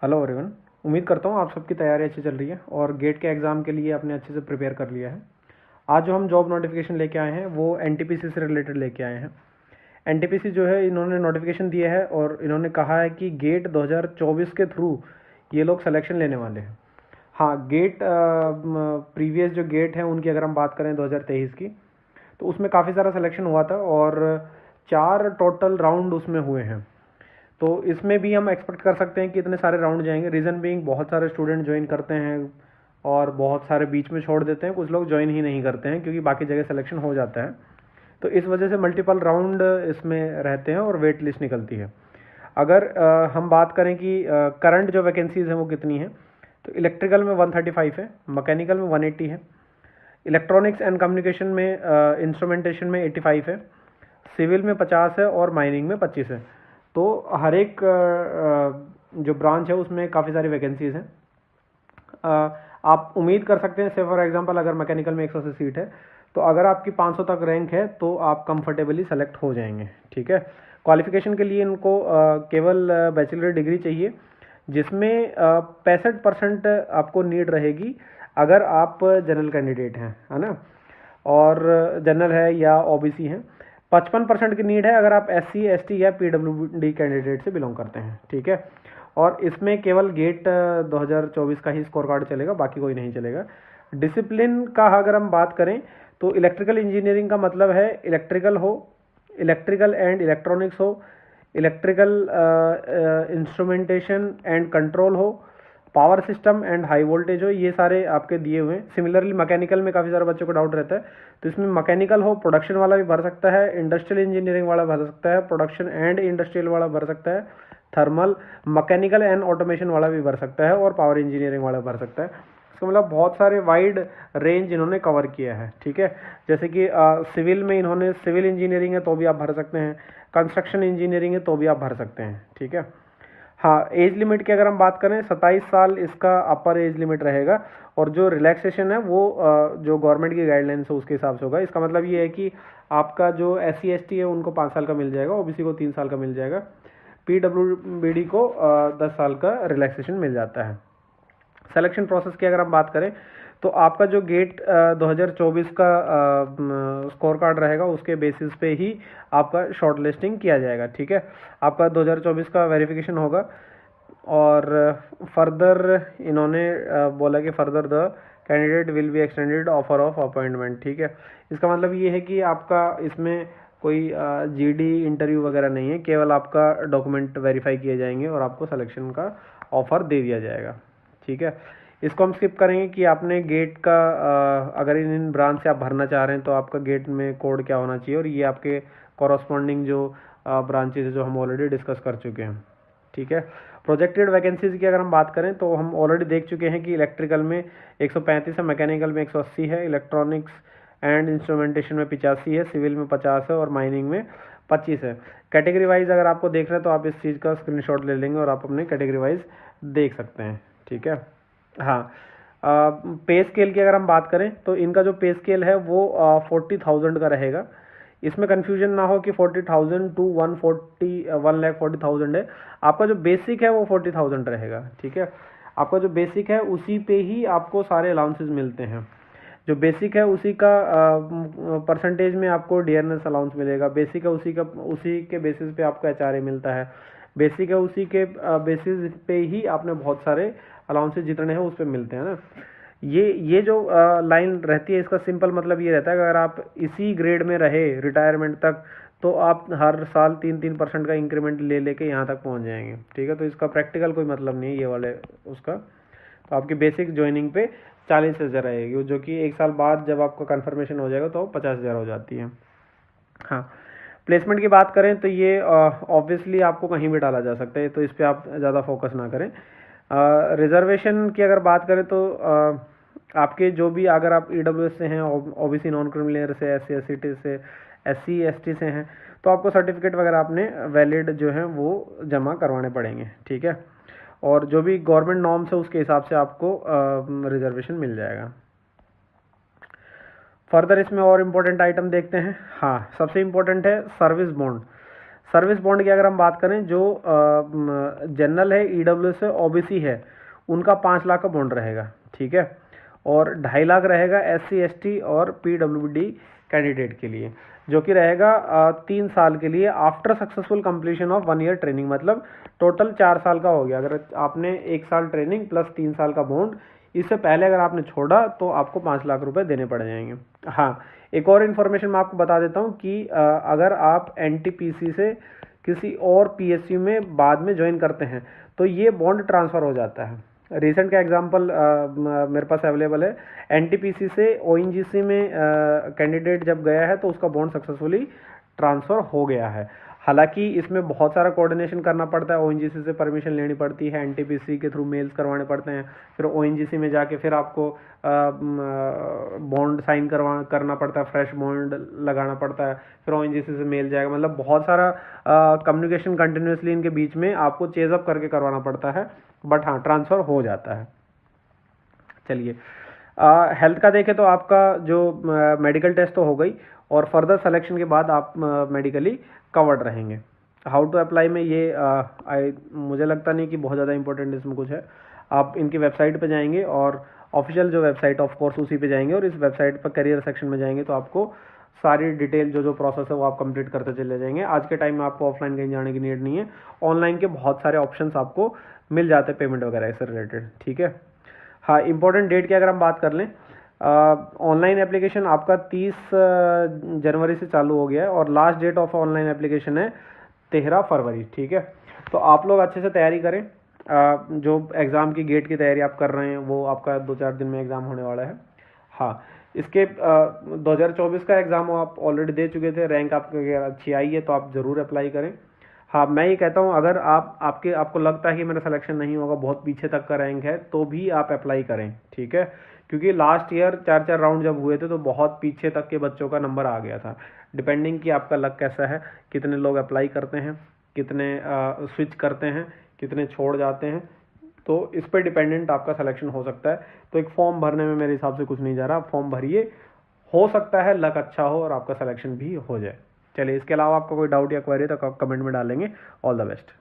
Hello everyone. उम्मीद करता हूँ आप सबकी तैयारी अच्छी चल रही है और गेट के एग्ज़ाम के लिए आपने अच्छे से प्रिपेयर कर लिया है। आज जो हम जॉब नोटिफिकेशन लेके आए हैं वो एनटीपीसी से रिलेटेड लेके आए हैं। एनटीपीसी जो है इन्होंने नोटिफिकेशन दिया है और इन्होंने कहा है कि गेट 2024 के थ्रू ये लोग सिलेक्शन लेने वाले हैं। हाँ, गेट प्रीवियस जो गेट है उनकी अगर हम बात करें 2023 की, तो उसमें काफ़ी सारा सिलेक्शन हुआ था और 4 टोटल राउंड उसमें हुए हैं। तो इसमें भी हम एक्सपेक्ट कर सकते हैं कि इतने सारे राउंड जाएंगे। रीज़न बीइंग बहुत सारे स्टूडेंट ज्वाइन करते हैं और बहुत सारे बीच में छोड़ देते हैं, कुछ लोग ज्वाइन ही नहीं करते हैं क्योंकि बाकी जगह सिलेक्शन हो जाता है। तो इस वजह से मल्टीपल राउंड इसमें रहते हैं और वेट लिस्ट निकलती है। अगर हम बात करें कि करंट जो वैकेंसीज़ हैं वो कितनी हैं, तो इलेक्ट्रिकल में 135 है, मैकेनिकल में 180 है, इलेक्ट्रॉनिक्स एंड कम्युनिकेशन में इंस्ट्रूमेंटेशन में 85 है, सिविल में 50 है और माइनिंग में 25 है। तो हर एक जो ब्रांच है उसमें काफ़ी सारी वैकेंसीज़ हैं। आप उम्मीद कर सकते हैं, से फॉर एग्जांपल अगर मैकेनिकल में 180 सीट है तो अगर आपकी 500 तक रैंक है तो आप कंफर्टेबली सेलेक्ट हो जाएंगे। ठीक है। क्वालिफिकेशन के लिए इनको केवल बैचलर डिग्री चाहिए, जिसमें 65% आपको नीड रहेगी अगर आप जनरल कैंडिडेट हैं, है ना, और जनरल है या ओबीसी हैं। 55% की नीड है अगर आप एससी एसटी या पीडब्ल्यूडी कैंडिडेट से बिलोंग करते हैं। ठीक है। और इसमें केवल गेट 2024 का ही स्कोर कार्ड चलेगा, बाकी कोई नहीं चलेगा। डिसिप्लिन का अगर हम बात करें तो इलेक्ट्रिकल इंजीनियरिंग का मतलब है इलेक्ट्रिकल हो, इलेक्ट्रिकल एंड इलेक्ट्रॉनिक्स हो, इलेक्ट्रिकल इंस्ट्रूमेंटेशन एंड कंट्रोल हो, power system and high voltage हो, ये सारे आपके दिए हुए हैं। सिमिलरली मैकेनिकल में काफ़ी सारे बच्चों को डाउट रहता है, तो इसमें मैकेनिकल हो, प्रोडक्शन वाला भी भर सकता है, इंडस्ट्रियल इंजीनियरिंग वाला भर सकता है, प्रोडक्शन एंड इंडस्ट्रियल वाला भर सकता है, थर्मल मैकेनिकल एंड ऑटोमेशन वाला भी भर सकता है और पावर इंजीनियरिंग वाला भर सकता है। इसका मतलब बहुत सारे वाइड रेंज इन्होंने कवर किया है। ठीक है। जैसे कि सिविल में इन्होंने सिविल इंजीनियरिंग है तो भी आप भर सकते हैं, कंस्ट्रक्शन इंजीनियरिंग है तो भी आप भर सकते हैं। ठीक है। हाँ, एज लिमिट की अगर हम बात करें 27 साल इसका अपर एज लिमिट रहेगा और जो रिलैक्सेशन है वो जो गवर्नमेंट की गाइडलाइंस है उसके हिसाब से होगा। इसका मतलब ये है कि आपका जो SC ST है उनको 5 साल का मिल जाएगा, OBC को 3 साल का मिल जाएगा, PWBD को 10 साल का रिलैक्सेशन मिल जाता है। सिलेक्शन प्रोसेस की अगर हम बात करें तो आपका जो गेट 2024 का स्कोर कार्ड रहेगा उसके बेसिस पे ही आपका शॉर्ट लिस्टिंग किया जाएगा। ठीक है। आपका 2024 का वेरिफिकेशन होगा और फर्दर इन्होंने बोला कि further the candidate will be extended offer of appointment. ठीक है। इसका मतलब ये है कि आपका इसमें कोई GD इंटरव्यू वगैरह नहीं है, केवल आपका डॉक्यूमेंट वेरीफाई किए जाएंगे और आपको सिलेक्शन का ऑफर दे दिया जाएगा। ठीक है। इसको हम स्किप करेंगे कि आपने गेट का अगर इन ब्रांच से आप भरना चाह रहे हैं तो आपका गेट में कोड क्या होना चाहिए, और ये आपके कॉरस्पॉन्डिंग जो ब्रांचेज है जो हम ऑलरेडी डिस्कस कर चुके हैं। ठीक है। प्रोजेक्टेड वैकेंसीज की अगर हम बात करें तो हम ऑलरेडी देख चुके हैं कि इलेक्ट्रिकल में 135 है, मैकेनिकल में 180 है, इलेक्ट्रॉनिक्स एंड इंस्ट्रूमेंटेशन में 85 है, सिविल में 50 है और माइनिंग में 25 है। कैटेगरी वाइज अगर आपको देख रहे हैं तो आप इस चीज़ का स्क्रीनशॉट ले लेंगे और आप अपने कैटेगरी वाइज देख सकते हैं। ठीक है। हाँ, पे स्केल की अगर हम बात करें तो इनका जो पे स्केल है वो 40,000 का रहेगा। इसमें कन्फ्यूजन ना हो कि 40,000 टू 1,40,000 है। आपका जो बेसिक है वो 40,000 रहेगा। ठीक है। आपका जो बेसिक है उसी पे ही आपको सारे अलाउंसेस मिलते हैं। जो बेसिक है उसी का परसेंटेज में आपको डियरनेस अलाउंस मिलेगा। बेसिक है उसी के बेसिस पे आपको HRA मिलता है। बेसिक है उसी के बेसिस पे ही आपने बहुत सारे अलाउंसेस जितने हैं उस पर मिलते हैं ना। ये जो लाइन रहती है इसका सिंपल मतलब ये रहता है कि अगर आप इसी ग्रेड में रहे रिटायरमेंट तक तो आप हर साल 3-3% का इंक्रीमेंट ले लेके यहाँ तक पहुँच जाएंगे। ठीक है। तो इसका प्रैक्टिकल कोई मतलब नहीं है ये वाले उसका। तो आपकी बेसिक ज्वाइनिंग पे 40,000 रहेगी, जो कि 1 साल बाद जब आपका कन्फर्मेशन हो जाएगा तो 50,000 हो जाती है। हाँ, प्लेसमेंट की बात करें तो ये ऑब्वियसली आपको कहीं भी डाला जा सकता है, तो इस पर आप ज़्यादा फोकस ना करें। रिजर्वेशन की अगर बात करें तो आपके जो भी अगर आप EWS से हैं, OBC नॉन क्रिमिनल से, SC ST से, SC ST से हैं तो आपको सर्टिफिकेट वगैरह आपने वैलिड जो है वो जमा करवाने पड़ेंगे। ठीक है। और जो भी गवर्नमेंट नॉर्म्स है उसके हिसाब से आपको रिजर्वेशन मिल जाएगा। फर्दर इसमें और इम्पोर्टेंट आइटम देखते हैं। हाँ, सबसे इम्पोर्टेंट है सर्विस बॉन्ड। सर्विस बॉन्ड की अगर हम बात करें, जो जनरल है, ईडब्ल्यूएस है, ओबीसी है, उनका 5 लाख का बॉन्ड रहेगा, ठीक है। और 2.5 लाख रहेगा एससी एसटी और पीडब्ल्यूडी कैंडिडेट के लिए, जो कि रहेगा 3 साल के लिए after successful completion of 1 ear training, मतलब टोटल 4 साल का हो गया। अगर आपने 1 साल ट्रेनिंग प्लस 3 साल का बॉन्ड, इससे पहले अगर आपने छोड़ा तो आपको 5 लाख रुपए देने पड़ जाएंगे। हाँ, एक और इन्फॉर्मेशन मैं आपको बता देता हूँ कि अगर आप एनटीपीसी से किसी और पीएसयू में बाद में ज्वाइन करते हैं तो ये बॉन्ड ट्रांसफ़र हो जाता है। रिसेंट का एग्जांपल मेरे पास अवेलेबल है। एनटीपीसी से ओएनजीसी में कैंडिडेट जब गया है तो उसका बॉन्ड सक्सेसफुली ट्रांसफ़र हो गया है। हालांकि इसमें बहुत सारा कोऑर्डिनेशन करना पड़ता है, ओएनजीसी से परमिशन लेनी पड़ती है, एनटीपीसी के थ्रू मेल्स करवाने पड़ते हैं, फिर ओएनजीसी में जाके फिर आपको बॉन्ड साइन करना पड़ता है, फ्रेश बॉन्ड लगाना पड़ता है, फिर ओएनजीसी से मेल जाएगा। मतलब बहुत सारा कम्युनिकेशन कंटिन्यूसली इनके बीच में आपको चेजअप करके करवाना पड़ता है, बट हाँ, ट्रांसफ़र हो जाता है। चलिए, हेल्थ का देखें तो आपका जो मेडिकल टेस्ट तो हो गई, और फर्दर सिलेक्शन के बाद आप मेडिकली कवर्ड रहेंगे। हाउ टू अप्लाई में ये मुझे लगता नहीं कि बहुत ज़्यादा इंपॉर्टेंट इसमें कुछ है। आप इनकी वेबसाइट पे जाएंगे, और ऑफिशियल जो वेबसाइट ऑफ कोर्स उसी पे जाएंगे, और इस वेबसाइट पर करियर सेक्शन में जाएंगे तो आपको सारी डिटेल जो प्रोसेस है वो आप कंप्लीट करते चले जाएंगे। आज के टाइम में आपको ऑफलाइन कहीं जाने की नीड नहीं है, ऑनलाइन के बहुत सारे ऑप्शंस आपको मिल जाते हैं पेमेंट वगैरह से रिलेटेड, ठीक है। हाँ, इंपॉर्टेंट डेट की अगर हम बात कर लें, ऑनलाइन एप्लीकेशन आपका 30 जनवरी से चालू हो गया है, और last date of online application है 13 फरवरी, ठीक है। तो आप लोग अच्छे से तैयारी करें। जो एग्ज़ाम की गेट की तैयारी आप कर रहे हैं वो आपका 2-4 दिन में एग्ज़ाम होने वाला है। हाँ, इसके 2024 का एग्ज़ाम आप ऑलरेडी दे चुके थे, रैंक आपकी अच्छी आई है तो आप ज़रूर अप्लाई करें। हाँ, मैं ये कहता हूँ, अगर आपको लगता है कि मेरा सिलेक्शन नहीं होगा, बहुत पीछे तक का रैंक है, तो भी आप अप्लाई करें, ठीक है। क्योंकि लास्ट ईयर 4-4 राउंड जब हुए थे तो बहुत पीछे तक के बच्चों का नंबर आ गया था। डिपेंडिंग कि आपका लक कैसा है, कितने लोग अप्लाई करते हैं, कितने स्विच करते हैं, कितने छोड़ जाते हैं, तो इस पर डिपेंडेंट आपका सिलेक्शन हो सकता है। तो एक फॉर्म भरने में मेरे हिसाब से कुछ नहीं जा रहा, फॉर्म भरिए, हो सकता है लक अच्छा हो और आपका सिलेक्शन भी हो जाए। चलिए, इसके अलावा आपका कोई डाउट या क्वेरी तो आप कमेंट में डालेंगे। All the best.